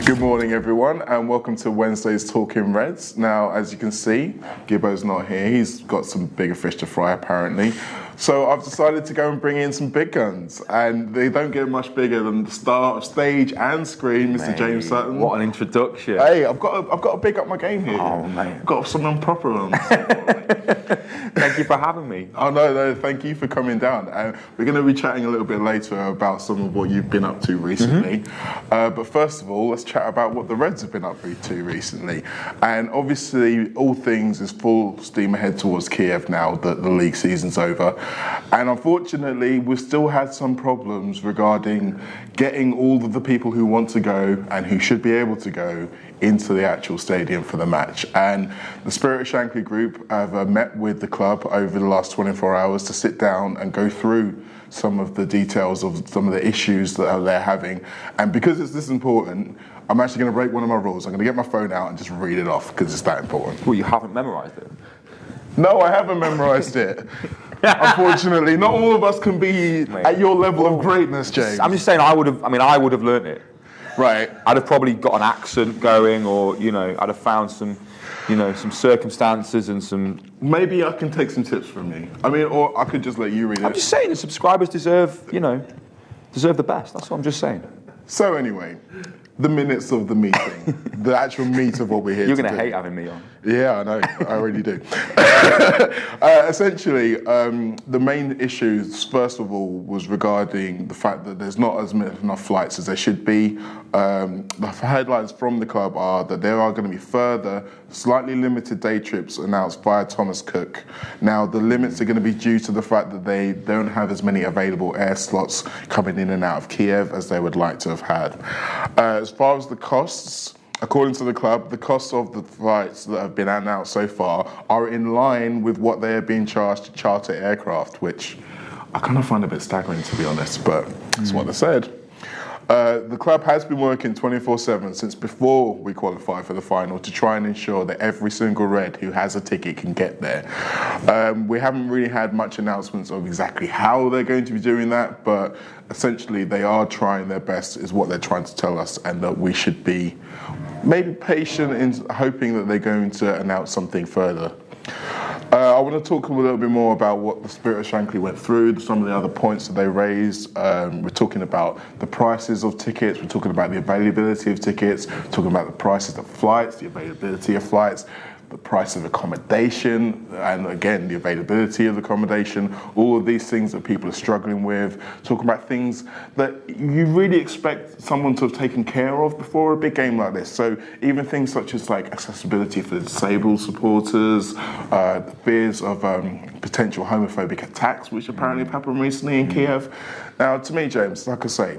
Good morning, everyone, and welcome to Wednesday's Talking Reds. Now, as you can see, Gibbo's not here. He's got some bigger fish to fry, apparently. So I've decided to go and bring in some big guns, and they don't get much bigger than the star of stage and screen, Mr. James Sutton. What an introduction! Hey, I've got to big up my game here. Oh, mate, I've got some proper ones. Thank you for having me. Oh no, thank you for coming down. We're going to be chatting a little bit later about some of what you've been up to recently. But first of all, let's chat about what the Reds have been up to recently. And obviously, all things is full steam ahead towards Kiev now that the league season's over. And unfortunately, we've still had some problems regarding getting all of the people who want to go and who should be able to go into the actual stadium for the match. And the Spirit of Shankly group have met with the club over the last 24 hours to sit down and go through some of the details of some of the issues that they're having. And because it's this important, I'm actually going to break one of my rules. I'm going to get my phone out and just read it off because it's that important. Well, you haven't memorised it? No, I haven't memorised it. Unfortunately, not all of us can be at your level of greatness, James. I'm just saying, I would have learnt it. Right. I'd have probably got an accent going, or I'd have found some circumstances and some. Maybe I can take some tips from you. I mean, or I could just let you read it. I'm just saying, the subscribers deserve the best. That's what I'm just saying. So anyway, the minutes of the meeting, the actual meat of what we're here. You're going to hate having me on. Yeah, I know. I already do. Essentially, the main issues, first of all, was regarding the fact that there's not enough flights as there should be. The headlines from the club are that there are going to be further slightly limited day trips announced via Thomas Cook. Now, the limits are going to be due to the fact that they don't have as many available air slots coming in and out of Kiev as they would like to have had. As far as the costs, according to the club, the costs of the flights that have been announced so far are in line with what they are being charged to charter aircraft, which I kind of find a bit staggering, to be honest, but that's what they said. The club has been working 24/7 since before we qualified for the final to try and ensure that every single Red who has a ticket can get there. We haven't really had much announcements of exactly how they're going to be doing that, but essentially they are trying their best is what they're trying to tell us, and that we should be maybe patient in hoping that they're going to announce something further. I want to talk a little bit more about what the Spirit of Shankly went through, some of the other points that they raised. We're talking about the prices of tickets, we're talking about the availability of tickets, we're talking about the prices of flights, the availability of flights, the price of accommodation, and again, the availability of accommodation, all of these things that people are struggling with, talking about things that you really expect someone to have taken care of before a big game like this. So even things such as like accessibility for disabled supporters, the fears of potential homophobic attacks, which apparently have happened recently in Kiev. Now, to me, James, like I say,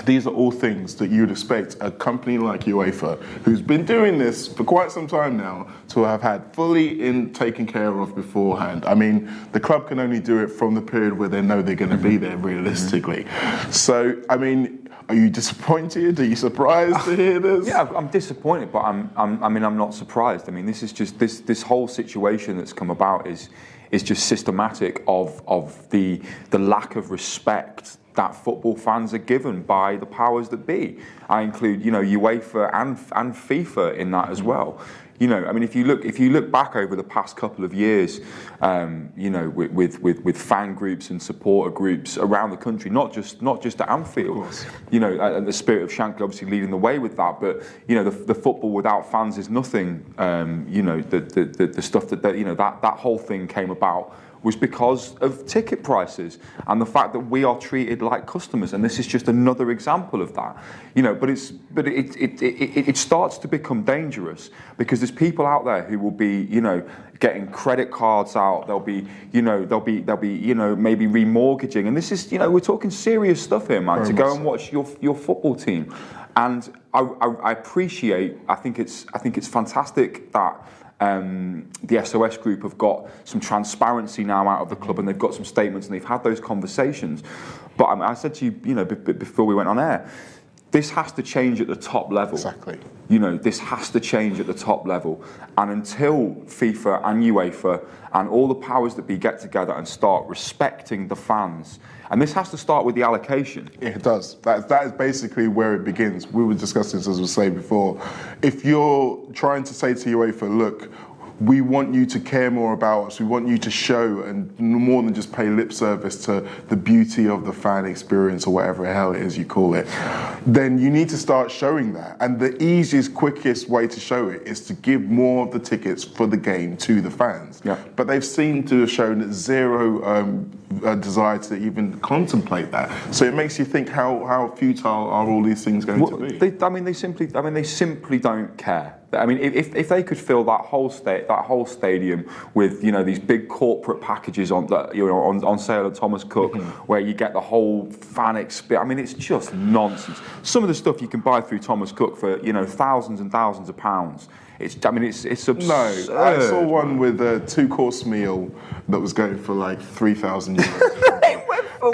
these are all things that you'd expect a company like UEFA, who's been doing this for quite some time now, to have had fully taken care of beforehand. I mean, the club can only do it from the period where they know they're going to be there realistically. So, I mean, are you disappointed? Are you surprised to hear this? Yeah, I'm disappointed, but I'm not surprised. I mean, this is just this whole situation that's come about is just systematic of the lack of respect that football fans are given by the powers that be. I include, UEFA and FIFA in that as well. I mean, if you look back over the past couple of years, with fan groups and supporter groups around the country, not just at Anfield, and the Spirit of Shankly obviously leading the way with that. But the football without fans is nothing. The stuff that whole thing came about was because of ticket prices and the fact that we are treated like customers, and this is just another example of that. But it starts to become dangerous because there's people out there who will be, getting credit cards out. They'll be maybe remortgaging, and this is, we're talking serious stuff here, man. To go and watch your football team, and I appreciate. I think it's fantastic that. The SOS group have got some transparency now out of the club, and they've got some statements, and they've had those conversations. But I said to you, before we went on air, this has to change at the top level. Exactly. You know, this has to change at the top level. And until FIFA and UEFA and all the powers that be get together and start respecting the fans, and this has to start with the allocation. It does. That is basically where it begins. We were discussing this, as we say before. If you're trying to say to UEFA, look, we want you to care more about us. We want you to show, and more than just pay lip service to the beauty of the fan experience or whatever the hell it is you call it, then you need to start showing that. And the easiest, quickest way to show it is to give more of the tickets for the game to the fans. Yeah. But they've seemed to have shown zero desire to even contemplate that. So it makes you think how futile are all these things going to be? They simply don't care. I mean, if they could fill that whole stadium with, you know, these big corporate packages on sale at Thomas Cook, where you get the whole fan experience. I mean, it's just nonsense. Some of the stuff you can buy through Thomas Cook for, you know, thousands and thousands of pounds. It's absurd. No, I saw one with a 2-course meal that was going for like €3,000.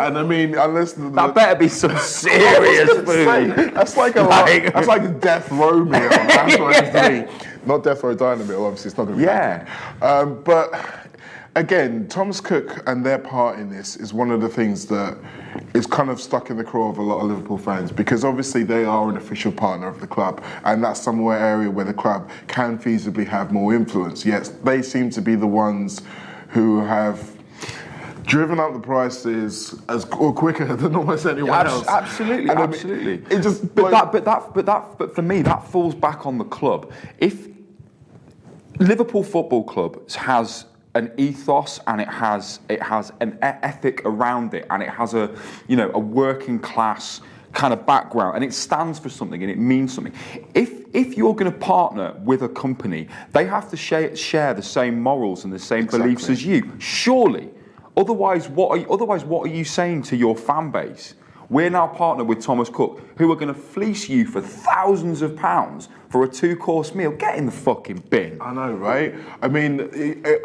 And I mean, unless that better be some serious food. That's like that's like a death row meal. That's what it's doing. Not death row diner meal. Obviously, it's not going to be. Yeah. But again, Thomas Cook and their part in this is one of the things that is kind of stuck in the craw of a lot of Liverpool fans, because obviously they are an official partner of the club, and that's somewhere area where the club can feasibly have more influence. Yet they seem to be the ones who have driven up the prices quicker than almost anyone else. Absolutely, and absolutely. I mean, it just but for me, that falls back on the club. If Liverpool Football Club has an ethos and it has an ethic around it, and it has a working class kind of background, and it stands for something and it means something. If you're going to partner with a company, they have to share the same morals and the same beliefs as you, surely. Otherwise, what are you saying to your fan base? We're now partnered with Thomas Cook, who are going to fleece you for thousands of pounds for a 2-course meal. Get in the fucking bin. I know, right? I mean,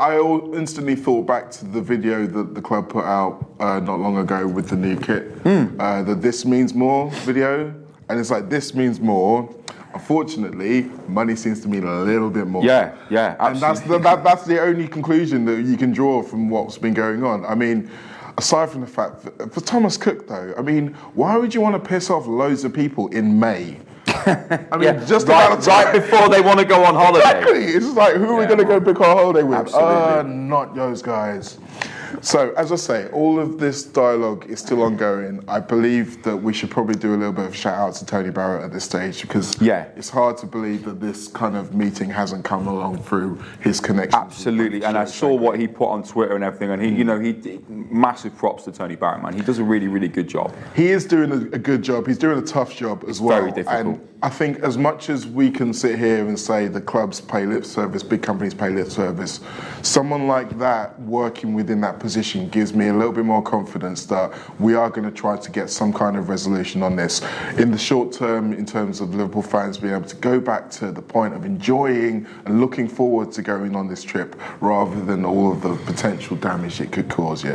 I instantly thought back to the video that the club put out not long ago with the new kit, the This Means More video. And it's like, this means more. Unfortunately, money seems to mean a little bit more. Yeah, absolutely. And that's the only conclusion that you can draw from what's been going on. I mean, aside from the fact that, for Thomas Cook though, I mean, why would you want to piss off loads of people in May? I mean, just right before they want to go on holiday. Exactly. It's just like, who are we going to go pick our holiday with? Absolutely. Not those guys. So, as I say, all of this dialogue is still ongoing. I believe that we should probably do a little bit of a shout out to Tony Barrett at this stage, because it's hard to believe that this kind of meeting hasn't come along through his connections. Absolutely, and I saw what he put on Twitter and everything, and he massive props to Tony Barrett, man. He does a really, really good job. He is doing a good job. He's doing a tough job as well. Very difficult. And I think as much as we can sit here and say the clubs pay lip service, big companies pay lip service, someone like that working within that position gives me a little bit more confidence that we are going to try to get some kind of resolution on this in the short term, in terms of Liverpool fans being able to go back to the point of enjoying and looking forward to going on this trip, rather than all of the potential damage it could cause.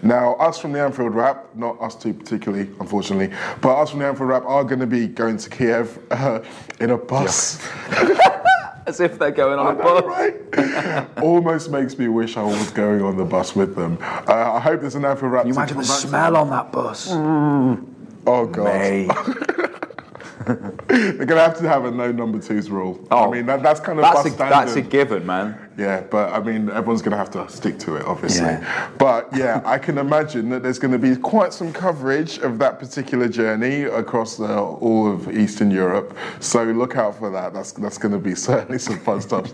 Now, us from the Anfield Wrap, not us two particularly, unfortunately, but us from the Anfield Wrap are going to be going to Kiev in a bus. As if they're going on a bus. Right? Almost makes me wish I was going on the bus with them. I hope there's an Anfield Wrap. Can you imagine the smell on that bus? Oh, God. They're going to have a no number twos rule. I mean, that's kind of bus standard. That's a given, man. Yeah, but I mean, everyone's going to have to stick to it, obviously. Yeah. But yeah, I can imagine that there's going to be quite some coverage of that particular journey across all of Eastern Europe. So look out for that. That's going to be certainly some fun stuff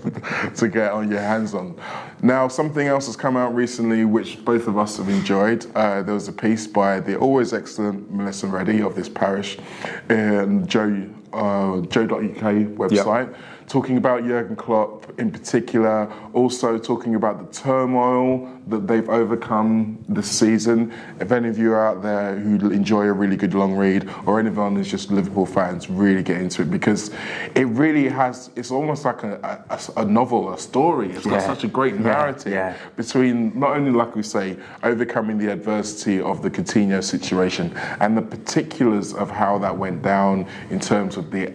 to get on your hands on. Now, something else has come out recently, which both of us have enjoyed. There was a piece by the always excellent Melissa Reddy of This Parish and Joe.uk website, talking about Jürgen Klopp in particular, also talking about the turmoil that they've overcome this season. If any of you are out there who enjoy a really good long read, or anyone who's just Liverpool fans, really get into it, because it really has, it's almost like a novel, a story. It's got such a great narrative between not only, like we say, overcoming the adversity of the Coutinho situation and the particulars of how that went down in terms of the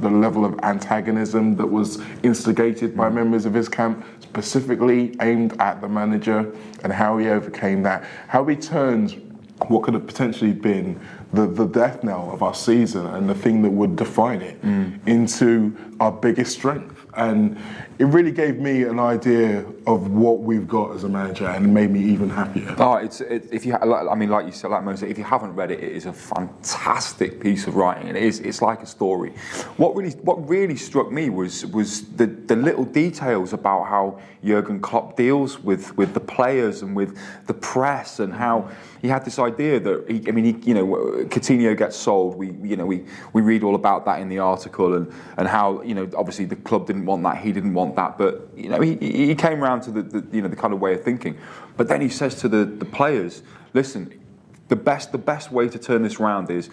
level of antagonism that was instigated by members of his camp, specifically aimed at the manager, and how he overcame that, how he turned what could have potentially been the death knell of our season and the thing that would define it into our biggest strength. And it really gave me an idea of what we've got as a manager, and it made me even happier. Oh, if you, I mean, like you said, like Mo said, if you haven't read it, it is a fantastic piece of writing, and it's like a story. What really struck me was the little details about how Jürgen Klopp deals with the players and with the press, and how he had this idea that Coutinho gets sold. We read all about that in the article, and how obviously the club didn't want that, he didn't want that, but he came around to the kind of way of thinking. But then he says to the players, listen, the best way to turn this around is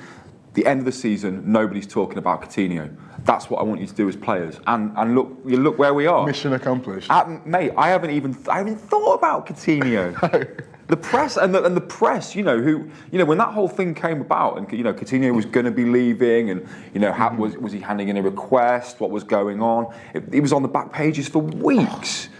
the end of the season, nobody's talking about Coutinho. That's what I want you to do as players. And look where we are. Mission accomplished. Mate, I haven't even thought about Coutinho. The press and the press, when that whole thing came about, and Coutinho was going to be leaving, and was he handing in a request? What was going on? It was on the back pages for weeks,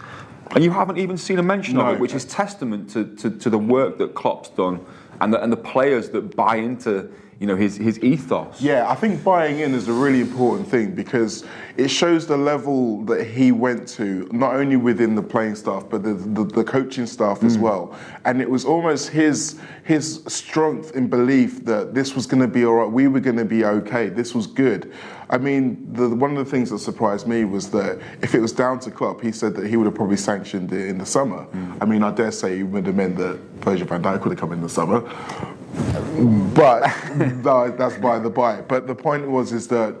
and you haven't even seen a mention of it, which is testament to the work that Klopp's done, and the players that buy into his ethos. Yeah, I think buying in is a really important thing, because it shows the level that he went to, not only within the playing staff, but the coaching staff as well. And it was almost his strength in belief that this was going to be all right, we were going to be okay, this was good. I mean, one of the things that surprised me was that if it was down to Klopp, he said that he would have probably sanctioned it in the summer. I mean, I dare say he would have meant that Virgil van Dijk would have come in the summer. But no, that's by the by. But the point is that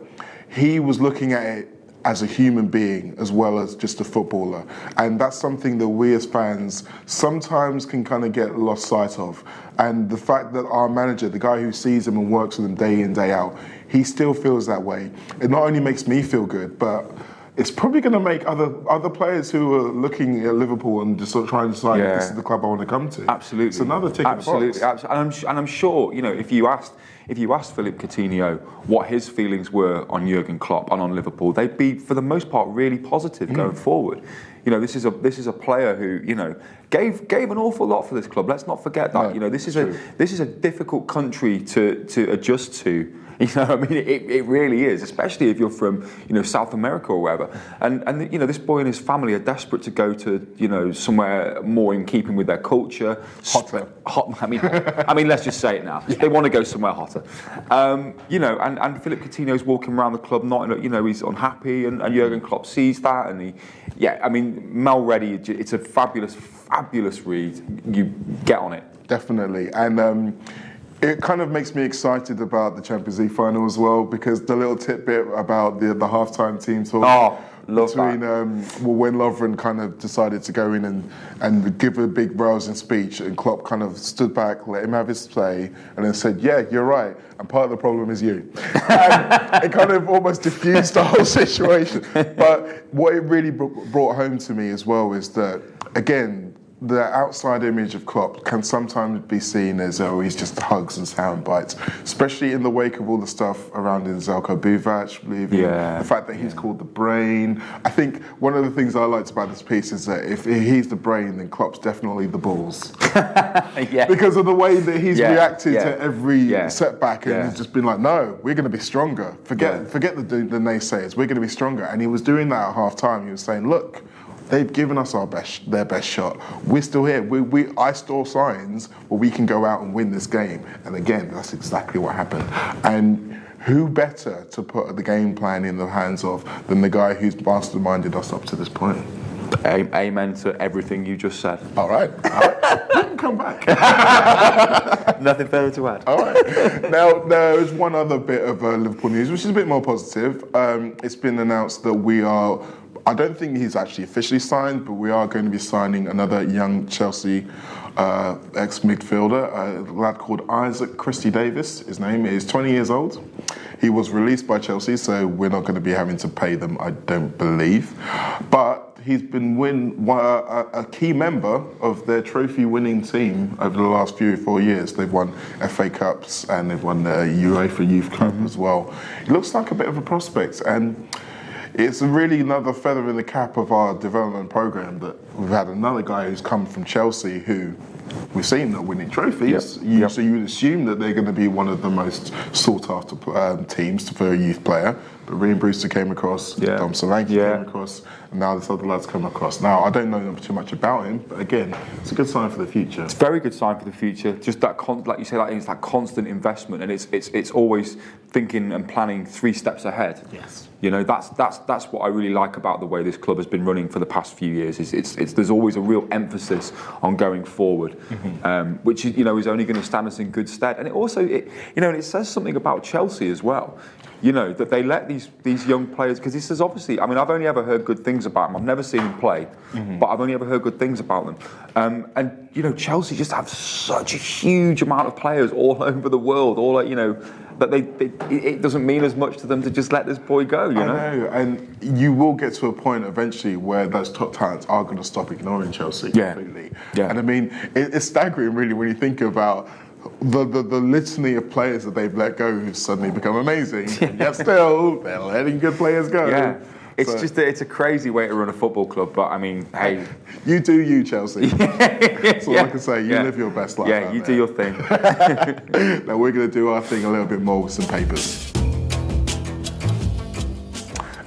he was looking at it as a human being as well as just a footballer, and that's something that we as fans sometimes can kind of get lost sight of. And the fact that our manager, the guy who sees him and works with him day in, day out, he still feels that way. It not only makes me feel good, but it's probably going to make other players who are looking at Liverpool and just sort of trying to decide if this is the club I want to come to. Absolutely, it's another tick in the box. Absolutely, and I'm sure if you asked Philippe Coutinho what his feelings were on Jürgen Klopp and on Liverpool, they'd be for the most part really positive going forward. This is a player who gave an awful lot for this club. Let's not forget that. This is a difficult country to adjust to. It really is, especially if you're from South America or wherever. And this boy and his family are desperate to go to somewhere more in keeping with their culture. Hotter. I mean, let's just say it now. They want to go somewhere hotter. And Philippe Coutinho's walking around the club, he's unhappy, and Jürgen Klopp sees that, and Mel Reddy, it's a fabulous read. You get on it. Definitely, and. It kind of makes me excited about the Champions League final as well, because the little tidbit about the halftime team talk between when Lovren kind of decided to go in and give a big rousing speech, and Klopp kind of stood back, let him have his say, and then said, "Yeah, you're right, and part of the problem is you." And it kind of almost diffused the whole situation. But what it really brought home to me as well is that, again, the outside image of Klopp can sometimes be seen as, he's just hugs and sound bites, especially in the wake of all the stuff around Zelko Buvac leaving, the fact that he's called the brain. I think one of the things I liked about this piece is that if he's the brain, then Klopp's definitely the balls. Because of the way that he's reacted to every setback, and he's just been like, no, we're going to be stronger. Forget the naysayers, we're going to be stronger. And he was doing that at half time. He was saying, look, they've given us their best shot. We're still here. I saw signs where we can go out and win this game. And again, that's exactly what happened. And who better to put the game plan in the hands of than the guy who's masterminded us up to this point? Amen to everything you just said. All right. You can come back. Nothing further to add. All right. Now, there's one other bit of Liverpool news, which is a bit more positive. It's been announced that I don't think he's actually officially signed, but we are going to be signing another young Chelsea ex-midfielder, a lad called Isaac Christie-Davies. His name is 20 years old. He was released by Chelsea, so we're not going to be having to pay them, I don't believe. But he's been a key member of their trophy-winning team over the last 4 years. They've won FA Cups and they've won the UEFA Youth Cup as well. He looks like a bit of a prospect, and it's really another feather in the cap of our development programme that we've had another guy who's come from Chelsea who we've seen are winning trophies. So you would assume that they're going to be one of the most sought-after teams for a youth player. But Ryan Brewster came across, Dom Solanke came across, and now this other lad's come across. Now, I don't know too much about him, but again, it's a good sign for the future. It's a very good sign for the future. Just that, like you say, it's that constant investment, and it's always thinking and planning 3 steps ahead. Yes. You know, that's what I really like about the way this club has been running for the past few years. There's always a real emphasis on going forward, which is only going to stand us in good stead. And it also, it says something about Chelsea as well. That they let these young players, because this is obviously, I've only ever heard good things about them. I've never seen them play, but I've only ever heard good things about them. And Chelsea just have such a huge amount of players all over the world, that it doesn't mean as much to them to just let this boy go, I know, and you will get to a point eventually where those top talents are going to stop ignoring Chelsea completely. Yeah. And it's staggering really when you think about the litany of players that they've let go who've suddenly become amazing. Yet still, they're letting good players go. Yeah. It's a crazy way to run a football club, but hey. You do you, Chelsea. That's all I can say. You live your best life. Yeah, you do your thing. Now we're going to do our thing a little bit more with some papers.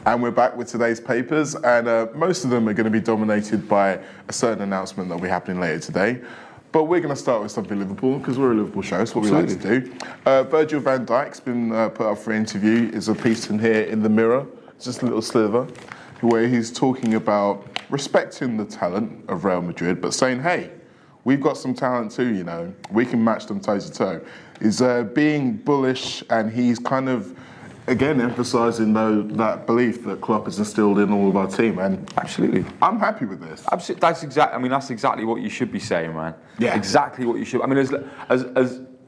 And we're back with today's papers, and most of them are going to be dominated by a certain announcement that will be happening later today. But we're going to start with something Liverpool, because we're a Liverpool show. It's what we like to do. Virgil van Dijk's been put up for interview. There's a piece in here in the Mirror, just a little sliver, where he's talking about respecting the talent of Real Madrid, but saying, hey, we've got some talent too, we can match them toe to toe. He's being bullish, and he's kind of, again, emphasising that belief that Klopp has instilled in all of our team, and absolutely, I'm happy with this. Absolutely, that's exactly what you should be saying, man. Yeah, exactly what you should.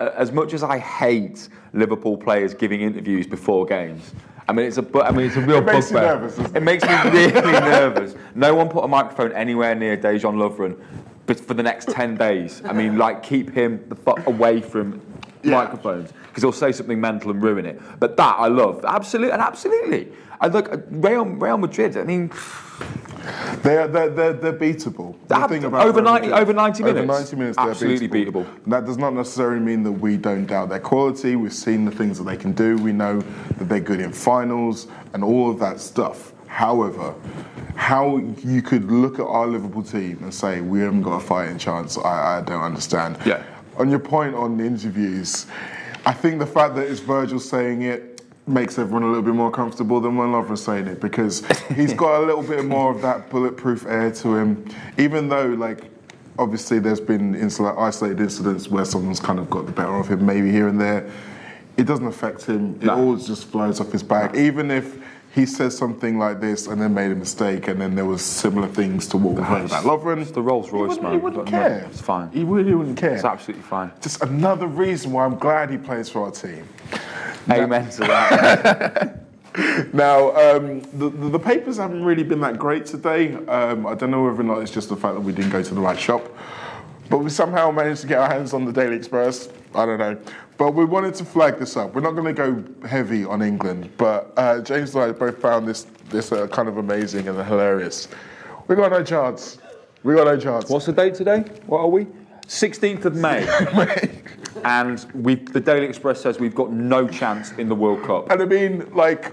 As much as I hate Liverpool players giving interviews before games, it's a real bugbear. It makes you nervous, doesn't it? It makes me really nervous. No one put a microphone anywhere near Dejan Lovren, but for the next 10 days. Keep him the fuck away from microphones, because he'll say something mental and ruin it. But that I love, absolutely. I look Real Madrid. They're beatable. Over 90 minutes. Over 90 minutes, they're absolutely beatable. That does not necessarily mean that we don't doubt their quality. We've seen the things that they can do. We know that they're good in finals and all of that stuff. However, how you could look at our Liverpool team and say we haven't got a fighting chance, I don't understand. Yeah. On your point on the interviews, I think the fact that it's Virgil saying it makes everyone a little bit more comfortable than when Lovren's saying it, because he's got a little bit more of that bulletproof air to him, even though, obviously there's been isolated incidents where someone's kind of got the better of him, maybe here and there. It doesn't affect him. It always just flows off his back. Even if he says something like this and then made a mistake, and then there was similar things to what we've heard about Lovren. It's the Rolls Royce, man. He wouldn't care. It's fine. He really wouldn't care. It's absolutely fine. Just another reason why I'm glad he plays for our team. Amen to that. Now, the papers haven't really been that great today. I don't know whether or not it's just the fact that we didn't go to the right shop, but we somehow managed to get our hands on the Daily Express. I don't know. But we wanted to flag this up. We're not going to go heavy on England, but James and I both found this kind of amazing and hilarious. We got no chance. What's the date today? What are we? 16th of May. And the Daily Express says we've got no chance in the World Cup. And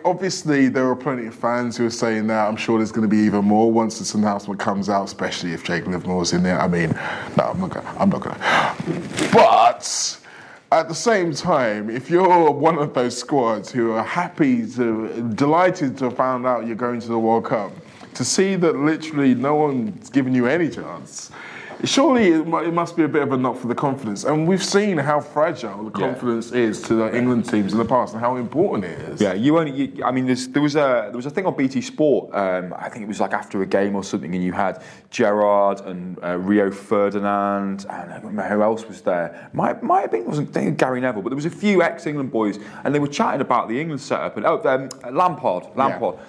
obviously there are plenty of fans who are saying that. I'm sure there's going to be even more once this announcement comes out, especially if Jake Livermore's in there. No, I'm not going to. But at the same time, if you're one of those squads who are delighted to have found out you're going to the World Cup, to see that literally no one's giving you any chance. Surely it must be a bit of a knock for the confidence. And we've seen how fragile the confidence is to the England teams in the past and how important it is. Yeah, there was a thing on BT Sport, I think it was like after a game or something, and you had Gerrard and Rio Ferdinand, I don't remember who else was there. Might have been, wasn't Gary Neville, but there was a few ex-England boys, and they were chatting about the England setup. And Lampard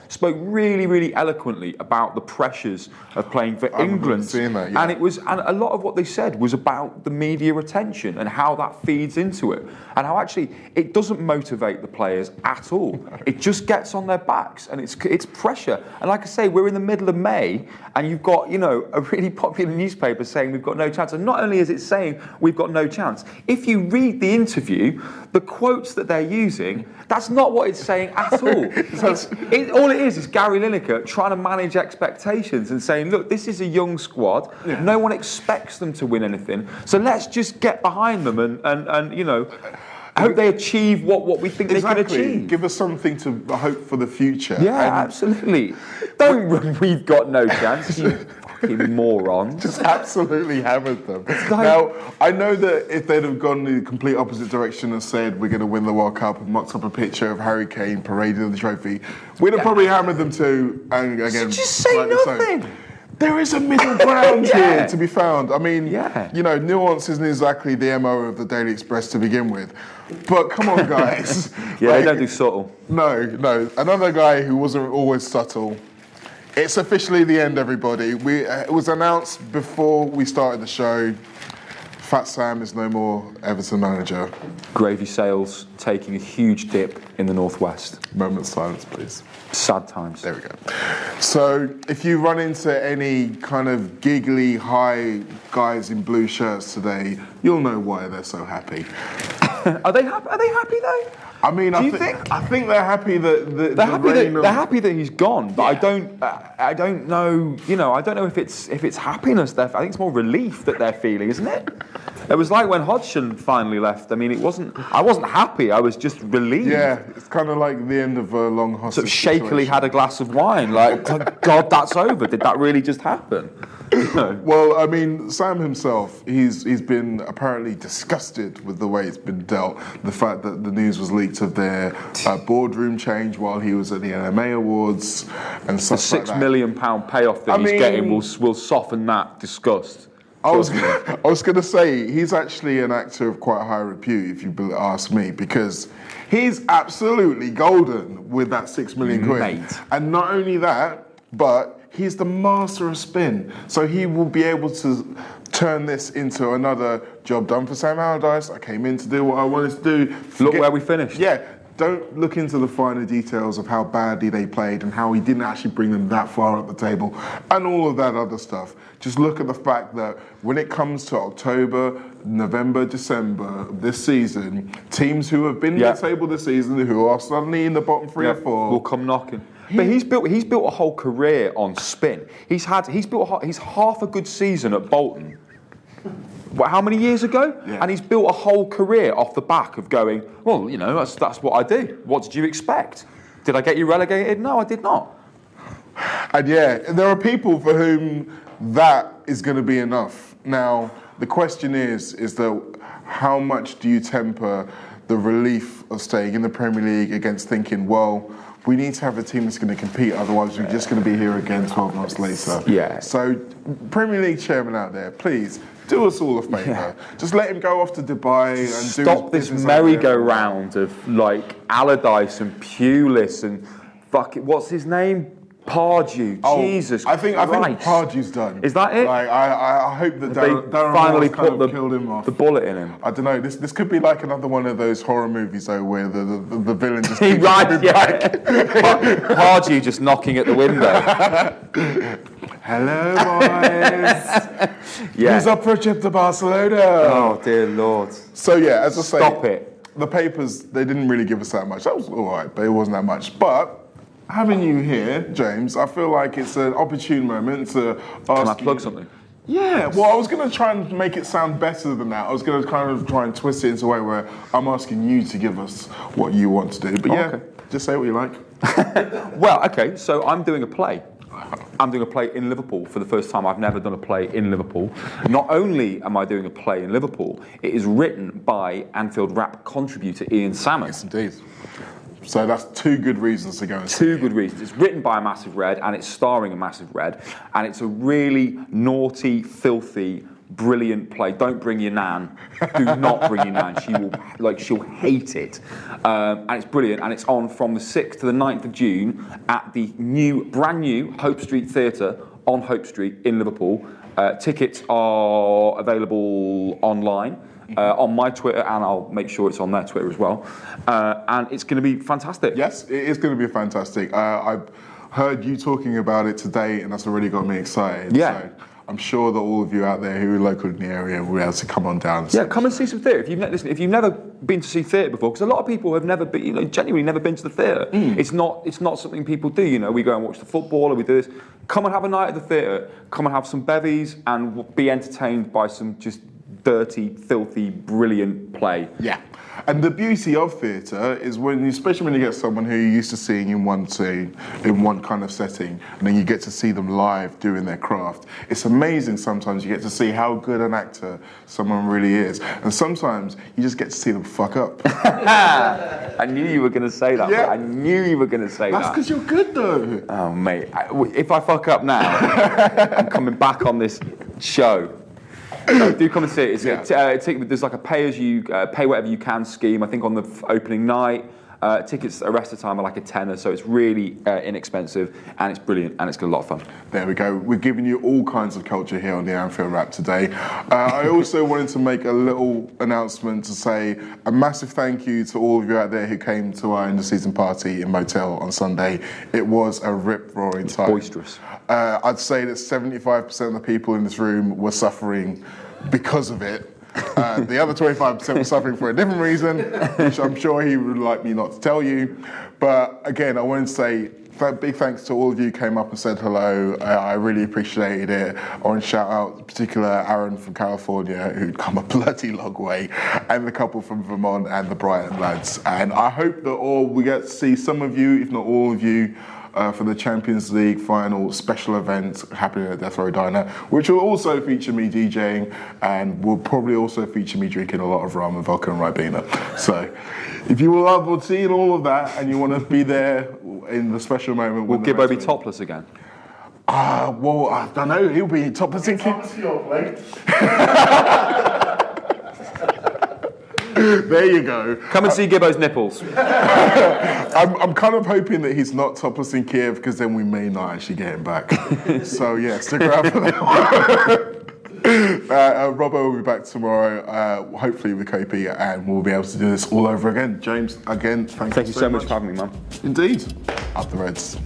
spoke really, really eloquently about the pressures of playing for England. And it was, and a lot of what they said was about the media attention and how that feeds into it, and how actually it doesn't motivate the players at all. It just gets on their backs, and it's pressure. And like I say, we're in the middle of May, and you've got a really popular newspaper saying we've got no chance. And not only is it saying we've got no chance, if you read the interview, the quotes that they're using, that's not what it's saying at all. All it is Gary Lineker trying to manage expectations and saying, look, this is a young squad. Yeah. No one expects them to win anything. So let's just get behind them and I hope they achieve what we think they can achieve. Give us something to hope for the future. Yeah, absolutely. Don't run, we've got no chance, you fucking moron. Just absolutely hammered them. Now, I know that if they'd have gone the complete opposite direction and said we're going to win the World Cup and mocked up a picture of Harry Kane parading the trophy, we'd have probably hammered them too. And again, just say nothing. There is a middle ground here to be found. I mean, nuance isn't exactly the MO of the Daily Express to begin with. But come on, guys. They don't do subtle. No. Another guy who wasn't always subtle. It's officially the end, everybody. It was announced before we started the show. Fat Sam is no more Everton manager. Gravy sales taking a huge dip in the northwest. Moment of silence, please. Sad times. There we go. So, if you run into any kind of giggly high guys in blue shirts today, you'll know why they're so happy. Are they happy though? I mean, I think they're happy that they're happy that he's gone, but I don't know. I don't know if it's happiness. I think it's more relief that they're feeling, isn't it? It was like when Hodgson finally left. I mean, I wasn't happy. I was just relieved. Yeah, it's kind of like the end of a long hostage. Sort of shakily had a glass of wine, like, God, that's over. Did that really just happen? Well, I mean, Sam himself, he's been apparently disgusted with the way it's been dealt. The fact that the news was leaked of their boardroom change while he was at the NMA Awards and stuff like that. The £6 million payoff that he's getting will soften that disgust. I was going to say, he's actually an actor of quite high repute, if you ask me, because he's absolutely golden with that £6 million quid. Mate. And not only that, but he's the master of spin. So he will be able to turn this into another job done for Sam Allardyce. I came in to do what I wanted to do. Look where we finished. Yeah. Don't look into the finer details of how badly they played and how he didn't actually bring them that far up the table and all of that other stuff. Just look at the fact that when it comes to October, November, December this season, teams who have been in the table this season, who are suddenly in the bottom 3 or 4, will come knocking. But he's built a whole career on spin. He's half a good season at Bolton. How many years ago? Yeah. And he's built a whole career off the back of going, well, that's what I do. What did you expect? Did I get you relegated? No, I did not. And there are people for whom that is going to be enough. Now, the question is that how much do you temper the relief of staying in the Premier League against thinking, well, we need to have a team that's going to compete, otherwise we're just going to be here again 12 months later. Yeah. So, Premier League chairman out there, please, do us all a favour. Yeah. Just let him go off to Dubai and stop this merry-go-round of like Allardyce and Pulis and what's his name? Pardew. Jesus I think Pardew's done. Is that it? Like, I hope that Darren finally put killed him off. The bullet in him. I don't know. This could be like another one of those horror movies though, where the villain just keeps coming back. Pardew just knocking at the window. Hello, boys. Who's up for a trip to Barcelona? Oh dear Lord. So as I say, stop it. The papers, they didn't really give us that much. That was all right, but it wasn't that much. But having you here, James, I feel like it's an opportune moment to ask. Can I plug something? Yeah, well, I was going to try and make it sound better than that. I was going to kind of try and twist it into a way where I'm asking you to give us what you want to do. But just say what you like. Well, okay, so I'm doing a play. I'm doing a play in Liverpool for the first time. I've never done a play in Liverpool. Not only am I doing a play in Liverpool, it is written by Anfield Rap contributor Ian Salmon. Yes, indeed. So that's two good reasons to go and see Two good reasons. It's written by a Massive Red and it's starring a Massive Red, and it's a really naughty, filthy, brilliant play. Don't bring your nan. Do not bring your nan. She'll hate it. And it's brilliant, and it's on from the 6th to the 9th of June at the brand new Hope Street Theatre on Hope Street in Liverpool. Tickets are available online. On my Twitter, and I'll make sure it's on their Twitter as well. And it's going to be fantastic. Yes, it is going to be fantastic. I've heard you talking about it today, and that's already got me excited. Yeah. So I'm sure that all of you out there who are local in the area will be able to come on down. Yeah, come and see some theatre. If you've never been to see theatre before, because a lot of people have never been, genuinely never been to the theatre. It's not something people do. We go and watch the football, or we do this. Come and have a night at the theatre. Come and have some bevies and be entertained by some just dirty, filthy, brilliant play. Yeah. And the beauty of theatre is especially when you get someone who you're used to seeing in one scene, in one kind of setting, and then you get to see them live doing their craft. It's amazing sometimes you get to see how good an actor someone really is. And sometimes you just get to see them fuck up. I knew you were going to say that. Yeah. I knew you were going to say that. That's because you're good though. Oh, mate. If I fuck up now, I'm coming back on this show. So do come and see it. There's like a pay whatever you can scheme. I think on the opening night, tickets at the rest of the time are like a tenner, so it's really inexpensive, and it's brilliant, and it's got a lot of fun. There we go. We're giving you all kinds of culture here on the Anfield Wrap today. I also wanted to make a little announcement to say a massive thank you to all of you out there who came to our end of season party in Motel on Sunday. It was a rip-roaring time. Boisterous. I'd say that 75% of the people in this room were suffering because of it. The other 25% were suffering for a different reason, which I'm sure he would like me not to tell you. But again, I wanted to say big thanks to all of you who came up and said hello. I really appreciated it. I want to shout out in particular Aaron from California, who'd come a bloody long way, and the couple from Vermont and the Brighton lads. And I hope that we get to see some of you, if not all of you, for the Champions League final special event happening at Death Row Diner, which will also feature me DJing, and will probably also feature me drinking a lot of rum and vodka and Ribena. So if you will love seeing all of that and you want to be there in the special moment, will Gibbo be topless again? Well, I don't know. He'll be topless in There you go. Come and see Gibbo's nipples. I'm kind of hoping that he's not topless in Kiev, because then we may not actually get him back. So yeah, stick around for that one. Robbo will be back tomorrow, hopefully with Kopi, and we'll be able to do this all over again. James, again, thank you so much for having me, man. Indeed. Up the Reds.